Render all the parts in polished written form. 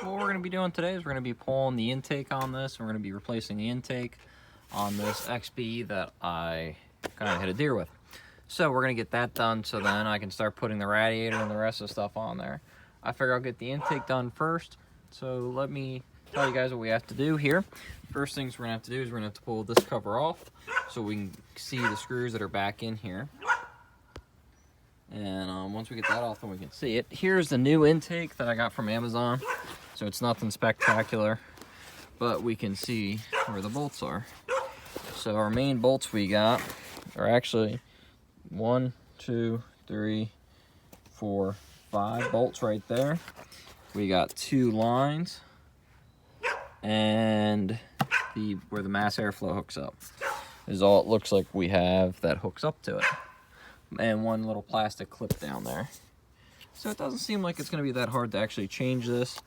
what we're going to be doing today is we're going to be pulling the intake on this. We're going to be replacing the intake on this XB that I kind of hit a deer with. So we're going to get that done so then I can start putting the radiator and the rest of the stuff on there. I figure I'll get the intake done first. So let me tell you guys what we have to do here. First things we're going to have to do is we're going to have to pull this cover off so we can see the screws that are back in here. And once we get that off, then we can see it. Here's the new intake that I got from Amazon. So it's nothing spectacular, but we can see where the bolts are. So our main bolts we got are actually 1, 2, 3, 4, 5 bolts right there. We got 2 lines and where the mass airflow hooks up is all it looks like we have that hooks up to it. And one little plastic clip down there. So it doesn't seem like it's going to be that hard to actually change this.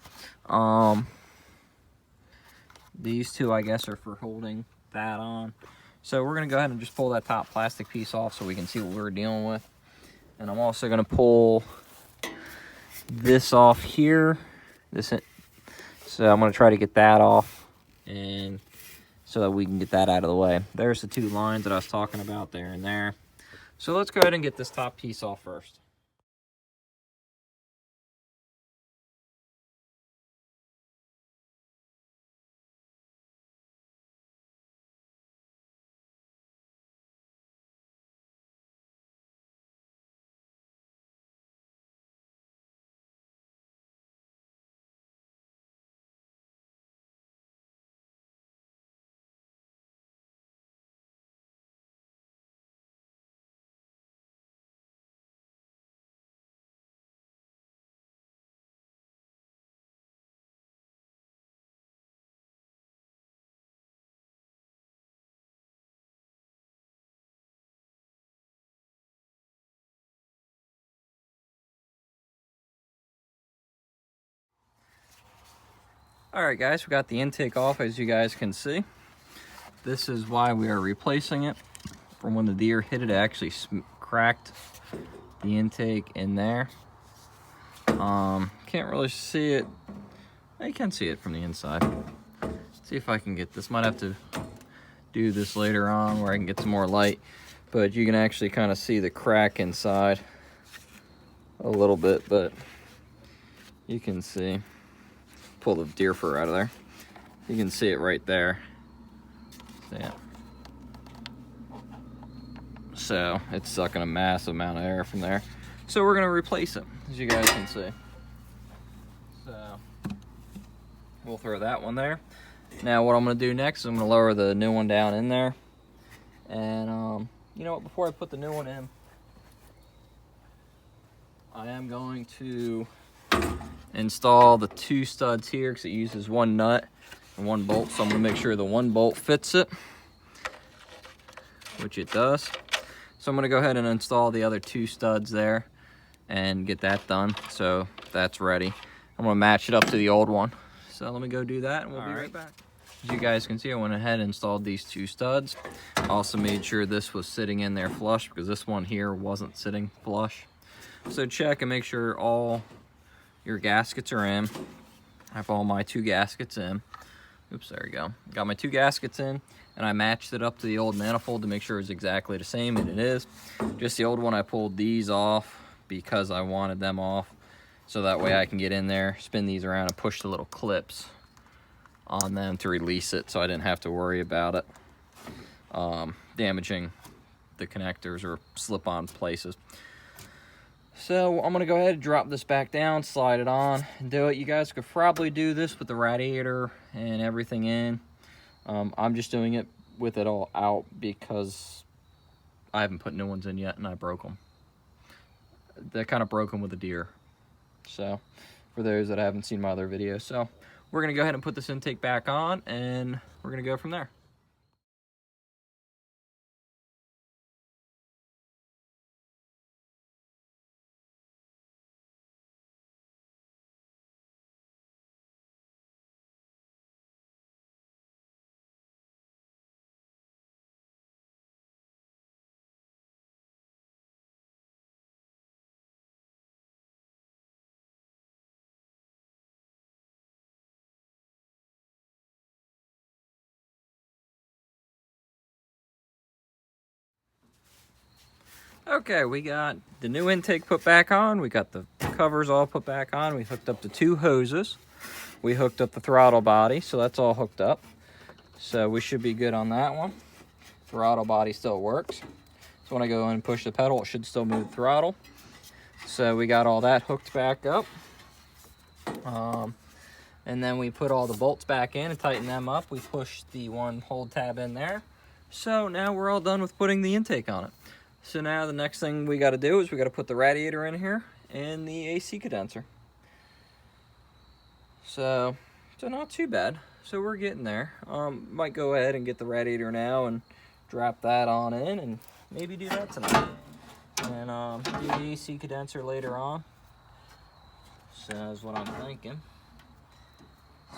These two, I guess, are for holding that on. So we're going to go ahead and just pull that top plastic piece off so we can see what we're dealing with. And I'm also going to pull this off here. So I'm going to try to get that off, and so that we can get that out of the way. There's the 2 lines that I was talking about there and there. So let's go ahead and get this top piece off first. Alright guys, we got the intake off, as you guys can see. This is why we are replacing it. From when the deer hit it, it actually cracked the intake in there. Can't really see it. I can see it from the inside. Let's see if I can get this. Might have to do this later on where I can get some more light. But you can actually kind of see the crack inside a little bit, but you can see. Pull the deer fur out of there. You can see it right there. Yeah. So it's sucking a massive amount of air from there. So we're gonna replace it, as you guys can see. So we'll throw that one there. Now what I'm gonna do next is I'm gonna lower the new one down in there. And you know what, before I put the new one in, I am going to install the 2 studs here because it uses 1 nut and 1 bolt. So I'm gonna make sure the 1 bolt fits it, which it does. So I'm gonna go ahead and install the other 2 studs there and get that done. So that's ready. I'm gonna match it up to the old one. So let me go do that and we'll be right back. As you guys can see, I went ahead and installed these 2 studs. Also made sure this was sitting in there flush because this one here wasn't sitting flush. So check and make sure all your gaskets are in. I have all my 2 gaskets in. Oops, there we go. Got my 2 gaskets in, and I matched it up to the old manifold to make sure it's exactly the same, and it is. Just the old one, I pulled these off because I wanted them off, so that way I can get in there, spin these around, and push the little clips on them to release it, so I didn't have to worry about it damaging the connectors or slip-on places. So I'm gonna go ahead and drop this back down, slide it on, and do it. You guys could probably do this with the radiator and everything in. I'm just doing it with it all out because I haven't put new ones in yet and I broke them. They kind of broke them with a deer. So for those that haven't seen my other videos. So we're gonna go ahead and put this intake back on and we're gonna go from there. Okay, we got the new intake put back on. We got the covers all put back on. We hooked up the 2 hoses. We hooked up the throttle body, so that's all hooked up. So we should be good on that one. Throttle body still works. So when I go in and push the pedal, it should still move the throttle. So we got all that hooked back up. And then we put all the bolts back in and tighten them up. We pushed the 1 hold tab in there. So now we're all done with putting the intake on it. So now the next thing we got to do is we got to put the radiator in here and the AC condenser. So not too bad. So we're getting there. Might go ahead and get the radiator now and drop that on in and maybe do that tonight. And do the AC condenser later on. So that's what I'm thinking.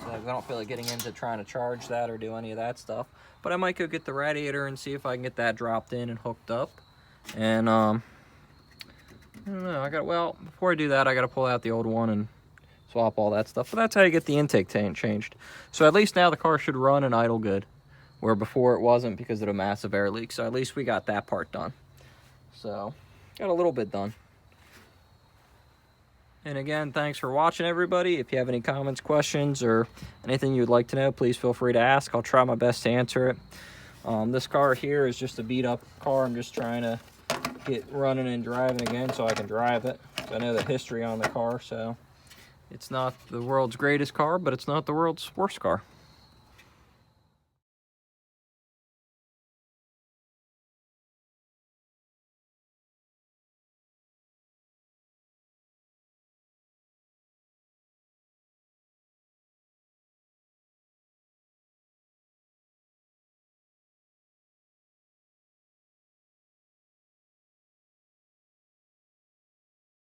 So I don't feel like getting into trying to charge that or do any of that stuff. But I might go get the radiator and see if I can get that dropped in and hooked up. And I don't know, well, before I do that, I got to pull out the old one and swap all that stuff. But that's how you get the intake tank changed. So at least now the car should run and idle good, where before it wasn't because of a massive air leak. So at least we got that part done. So got a little bit done. And again, thanks for watching, everybody. If you have any comments, questions, or anything you'd like to know, please feel free to ask. I'll try my best to answer it. This car here is just a beat-up car. I'm just trying to get running and driving again so I can drive it. I know the history on the car, so it's not the world's greatest car, but it's not the world's worst car.